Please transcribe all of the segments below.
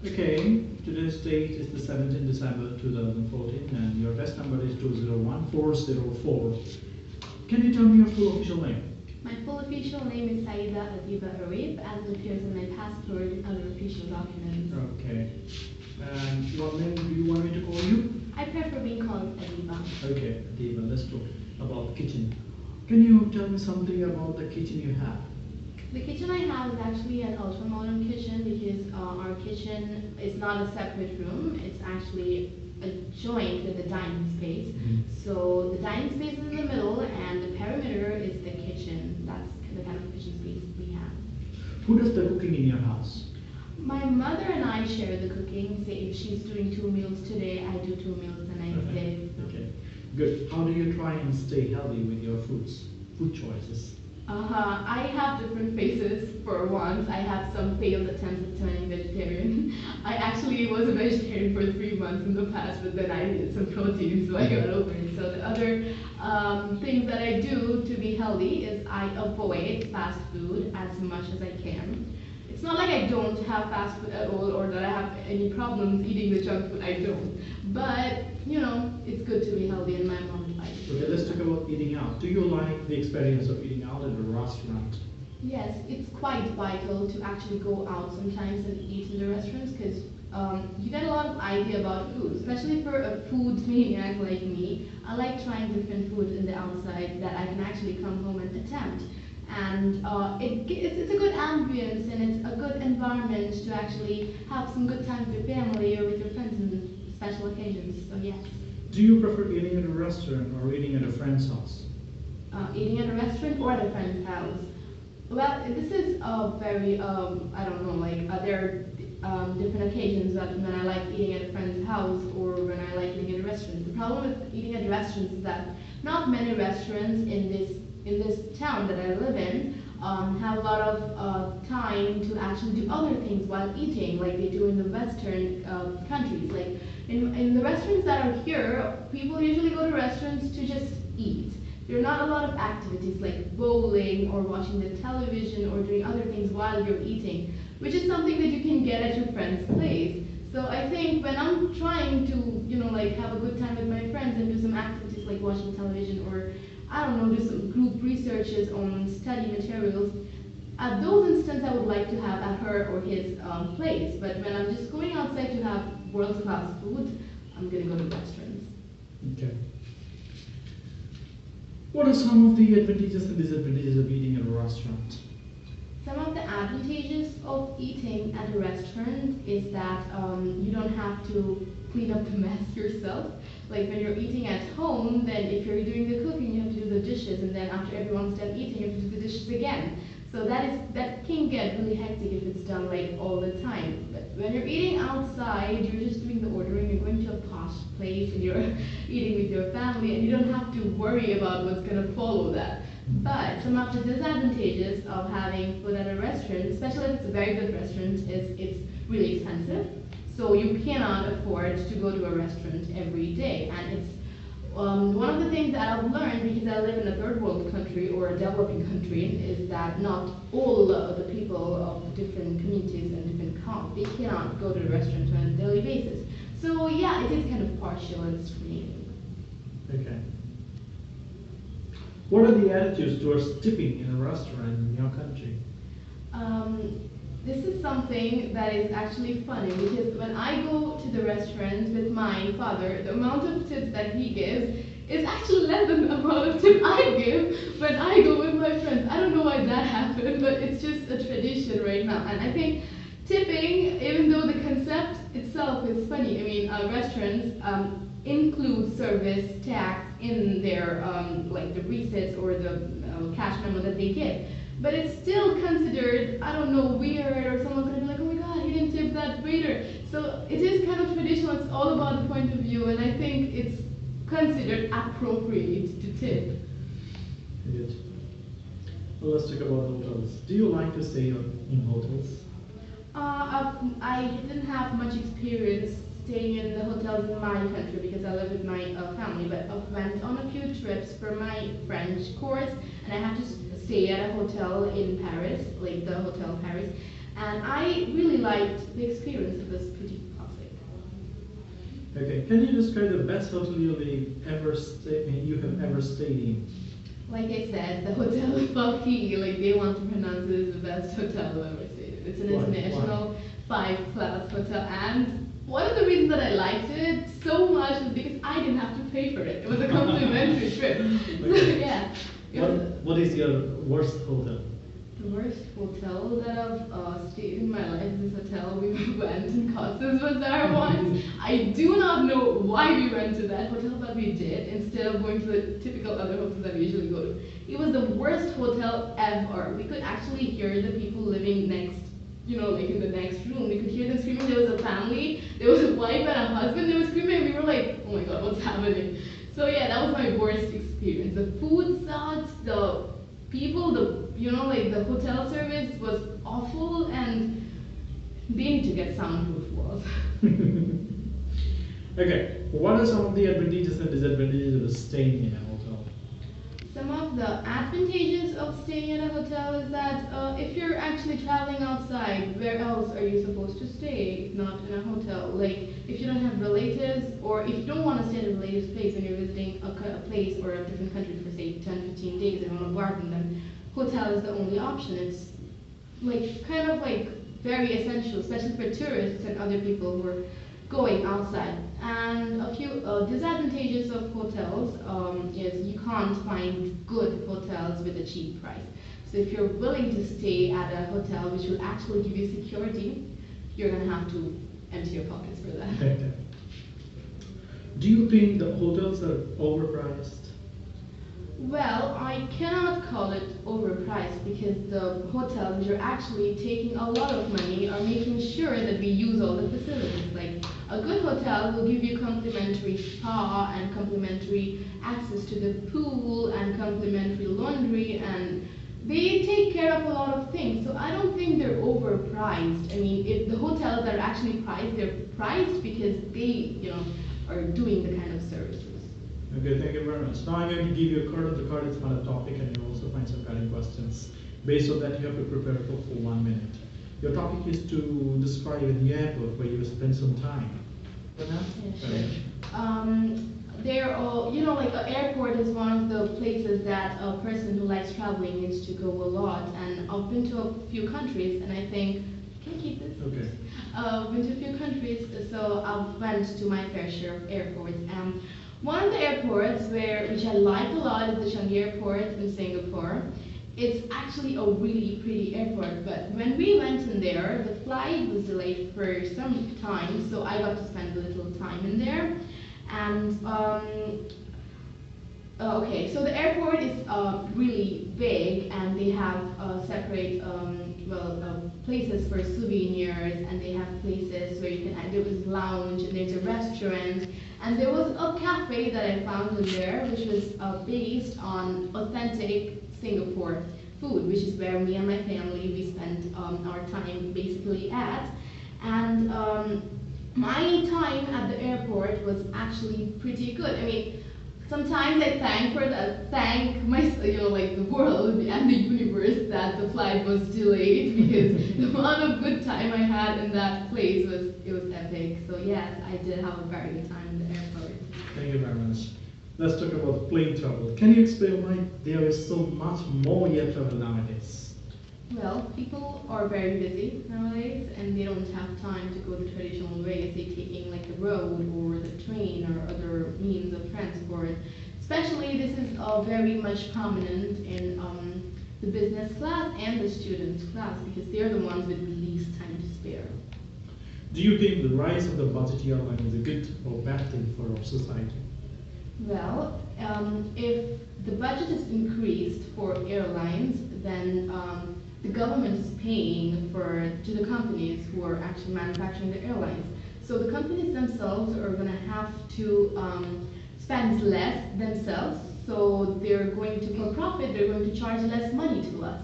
Okay, today's date is the 17th December 2014 and your test number is 201404. Can you tell me your full official name? My full official name is Adiba as it appears in my passport and other official documents. Okay. And what name do you want me to call you? I prefer being called Adiba. Okay, Adiba, let's talk about the kitchen. Can you tell me something about the kitchen you have? The kitchen I have is actually an ultra-modern kitchen because our kitchen is not a separate room. It's actually a joint with the dining space. So the dining space is in the middle and the perimeter is the kitchen. That's the kind of kitchen space we have. Who does the cooking in your house? My mother and I share the cooking. Say if she's doing 2 meals today, I do 2 meals the next day. Okay, good. How do you try and stay healthy with your food choices? I have different phases for once. I have some failed attempts at turning vegetarian. I actually was a vegetarian for 3 months in the past, but then I needed some protein, so I got over it. So the other things that I do to be healthy is I avoid fast food as much as I can. It's not like I don't have fast food at all or that I have any problems eating the junk food. I don't. But, you know, it's good to be healthy in my modern life. Okay, let's talk about eating out. Do you like the experience of eating out at a restaurant? Yes, it's quite vital to actually go out sometimes and eat in the restaurants because you get a lot of idea about food, especially for a food maniac like me. I like trying different foods in the outside that I can actually come home and attempt. And it's a good ambience and it's a good environment to actually have some good time with your family or with your friends in special occasions. So yes. Do you prefer eating at a restaurant or eating at a friend's house? Eating at a restaurant or at a friend's house. Well, this is a very, I don't know, like there are different occasions that when I like eating at a friend's house or when I like eating at a restaurant. The problem with eating at restaurants is that not many restaurants in this town that I live in have a lot of time to actually do other things while eating, like they do in the Western countries. Like in the restaurants that are here, people usually go to restaurants to just eat. There are not a lot of activities like bowling or watching the television or doing other things while you're eating, which is something that you can get at your friend's place. So I think when I'm trying to, you know, like have a good time with my friends and do some activities like watching television or I don't know, do some group researches on study materials. At those instances, I would like to have at her or his place. But when I'm just going outside to have world-class food, I'm going to go to restaurants. Okay. What are some of the advantages and disadvantages of eating at a restaurant? Some of the advantages of eating at a restaurant is that you don't have to clean up the mess yourself. Like when you're eating at home, then if you're doing the cooking, you have to do the dishes, and then after everyone's done eating, you have to do the dishes again. So that can get really hectic if it's done like all the time. But when you're eating outside, you're just doing the ordering, you're going to a posh place and you're eating with your family and you don't have to worry about what's gonna follow that. But some of the disadvantages of having food at a restaurant, especially if it's a very good restaurant, is it's really expensive. So you cannot afford to go to a restaurant every day. And it's one of the things that I've learned because I live in a third world country or a developing country is that not all the people of different communities and different they cannot go to a restaurant on a daily basis. So yeah, it is kind of partial and discriminating. Okay. What are the attitudes towards tipping in a restaurant in your country? This is something that is actually funny because when I go to the restaurant with my father, the amount of tips that he gives is actually less than the amount of tip I give when I go with my friends. I don't know why that happened, but it's just a tradition right now. And I think tipping, even though the concept itself is funny, I mean, restaurants include service tax in their like the receipts or the cash memo that they give. But it's still considered, I don't know, weird, or someone's gonna be like, oh my god, he didn't tip that waiter. So it is kind of traditional, it's all about the point of view, and I think it's considered appropriate to tip. Good. Well, let's talk about hotels. Do you like to stay in hotels? I didn't have much experience staying in the hotels in my country because I live with my family, but I went on a few trips for my French course, and I had to stay at a hotel in Paris, like the Hotel Paris. And I really liked the experience. It was pretty classic. Okay, can you describe the best hotel you have ever stayed in? Like I said, the Hotel Bucky, like they want to pronounce it as the best hotel I've ever stayed in. It's an Why? international five-class hotel, and one of the reasons that I liked it so much is because I didn't have to pay for it. It was a complimentary trip. So Okay. yeah. It What, was what is your worst hotel? the worst hotel that I've stayed in my life. This hotel we went in Costa's Bazaar once. I do not know why we went to that hotel, but we did instead of going to the typical other hotels that we usually go to. It was the worst hotel ever. We could actually hear the people living next, like in the next room. We could hear them screaming. There was a family. There was a wife and a husband. They were screaming, and we were like, "Oh my God, what's happening?" So yeah, that was my worst experience. The food sucked. The people, the hotel service was awful, and they need to get soundproof walls. Okay, what are some of the advantages and disadvantages of staying in a hotel? Some of the advantages of staying at a hotel is that if you're actually traveling outside, where else are you supposed to stay? Not in a hotel. Like, if you don't have relatives, or if you don't want to stay at a relative's place when you're visiting a place or a different country for, say, 10, 15 days and want to bargain them, hotel is the only option. It's like kind of like very essential, especially for tourists and other people who are going outside. And a few disadvantages of hotels is you can't find good hotels with a cheap price. So if you're willing to stay at a hotel which will actually give you security, you're going to have to empty your pockets for that. Okay. Do you think the hotels are overpriced? Well, I cannot call it overpriced because the hotels which are actually taking a lot of money are making sure that we use all the facilities. Like a good hotel will give you complimentary spa and complimentary access to the pool and complimentary laundry, and they take care of a lot of things. So I don't think they're overpriced. I mean, if the hotels are actually priced, they're priced because they, are doing the kind of services. Okay, thank you very much. Now I'm going to give you a card. The card is on a topic, and you'll also find some guiding questions. Based on that, you have to prepare for 1 minute. Your topic is to describe an airport where you spend some time. Yeah, sure. They're all, like an airport is one of the places that a person who likes traveling needs to go a lot. And I've been to a few countries, and I think, can I keep this? Okay. I've been to a few countries, so I've went to my fair share of airports. One of the airports which I like a lot is the Changi Airport in Singapore. It's actually a really pretty airport, but when we went in there, the flight was delayed for some time, so I got to spend a little time in there. And okay, so the airport is really big, and they have separate places for souvenirs, and they have places where you can. There was lounge, and there's a restaurant, and there was a cafe that I found in there, which was based on authentic Singapore food, which is where me and my family we spent our time basically at. And my time at the airport was actually pretty good. I mean, sometimes I thank my, like the world and the universe that the flight was delayed because the amount of good time I had in that place was epic. So yes, I did have a very good time in the airport. Thank you very much. Let's talk about plane travel. Can you explain why there is so much more air travel nowadays? Well, people are very busy nowadays, and they don't have time to go the traditional ways. They're taking like the road or the train or other means of transport. Especially, this is very much prominent in the business class and the student class because they're the ones with the least time to spare. Do you think the rise of the budget airline is a good or bad thing for our society? Well, if the budget is increased for airlines, then the government is paying to the companies who are actually manufacturing the airlines. So the companies themselves are going to have to spend less themselves. So they're going to, for profit, they're going to charge less money to us.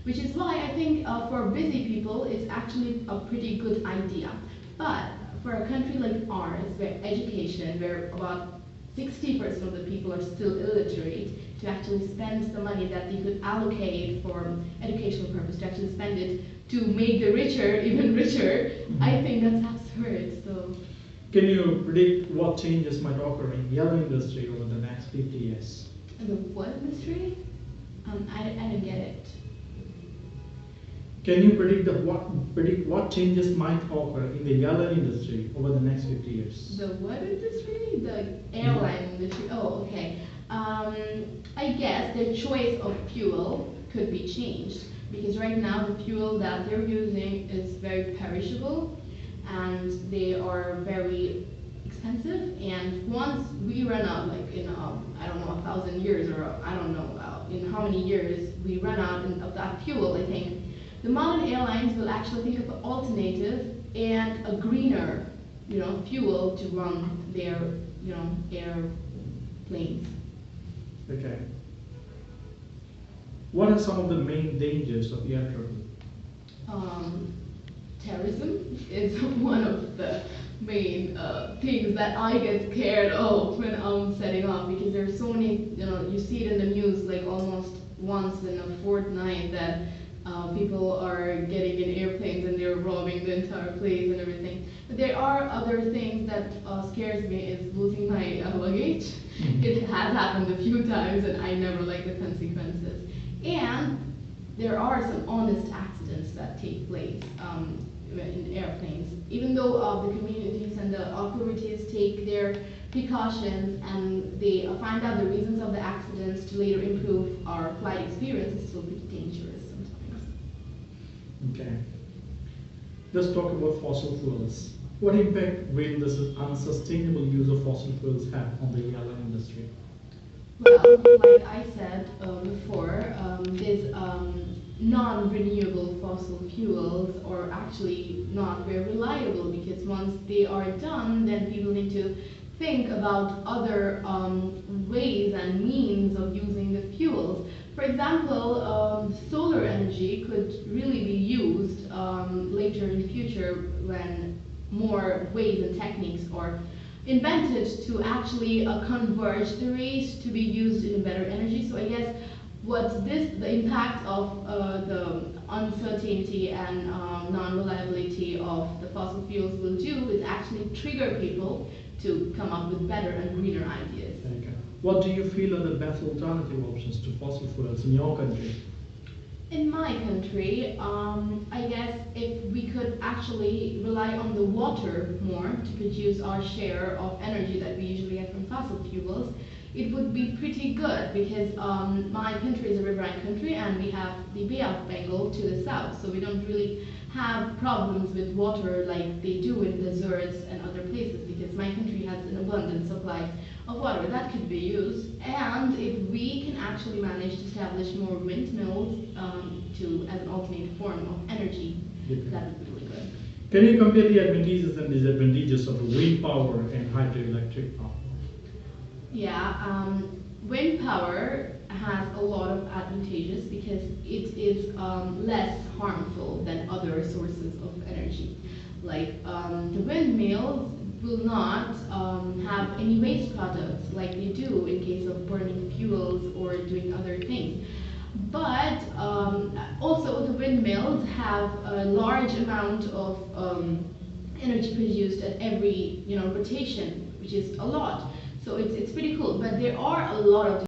Which is why I think for busy people, it's actually a pretty good idea. But for a country like ours, where where about 60% of the people are still illiterate, to actually spend the money that they could allocate for educational purpose, to actually spend it to make the richer even richer, I think that's absurd. So. Can you predict what changes might occur in yellow industry over the next 50 years? The what industry? I didn't get it. Can you predict what changes might occur in the yellow industry over the next 50 years? The what industry? The airline industry. Oh, okay. I guess their choice of fuel could be changed because right now the fuel that they're using is very perishable and they are very expensive. And once we run out, like in I don't know 1,000 years or I don't know in how many years we run out of that fuel, I think the modern airlines will actually think of an alternative and a greener, fuel to run their, airplanes. Okay. What are some of the main dangers of air travel? Terrorism is one of the main things that I get scared of when I'm setting off because there's so many, you see it in the news like almost once in a fortnight that people are getting in airplanes and they're robbing the entire place and everything. But there are other things that scares me is losing my luggage. It has happened a few times and I never like the consequences. And there are some honest accidents that take place in airplanes. Even though the communities and the authorities take their precautions and they find out the reasons of the accidents to later improve our flight experience, it's still pretty dangerous sometimes. Okay. Let's talk about fossil fuels. What impact will this unsustainable use of fossil fuels have on the airline industry? Well, like I said before, these non-renewable fossil fuels are actually not very reliable because once they are done, then people need to think about other ways and means of using the fuels. For example, solar energy could really be used later in the future when more ways and techniques are invented to actually converge the rays to be used in better energy. So I guess the impact of the uncertainty and non-reliability of the fossil fuels will do is actually trigger people to come up with better and greener ideas. Okay. What do you feel are the best alternative options to fossil fuels in your country? In my country, I guess if we could actually rely on the water more to produce our share of energy that we usually get from fossil fuels, it would be pretty good because my country is a riverine country and we have the Bay of Bengal to the south, so we don't really have problems with water like they do in deserts and other places because my country has an abundant supply of water that could be used. And if we can actually manage to establish more windmills as an alternate form of energy, that would be really good. Can you compare the advantages and disadvantages of wind power and hydroelectric power? Yeah, wind power has a lot of advantages because it is less harmful than other sources of energy. Like the windmills will not have any waste products like they do in case of burning fuels or doing other things. But also the windmills have a large amount of energy produced at every rotation, which is a lot. So it's pretty cool. But there are a lot of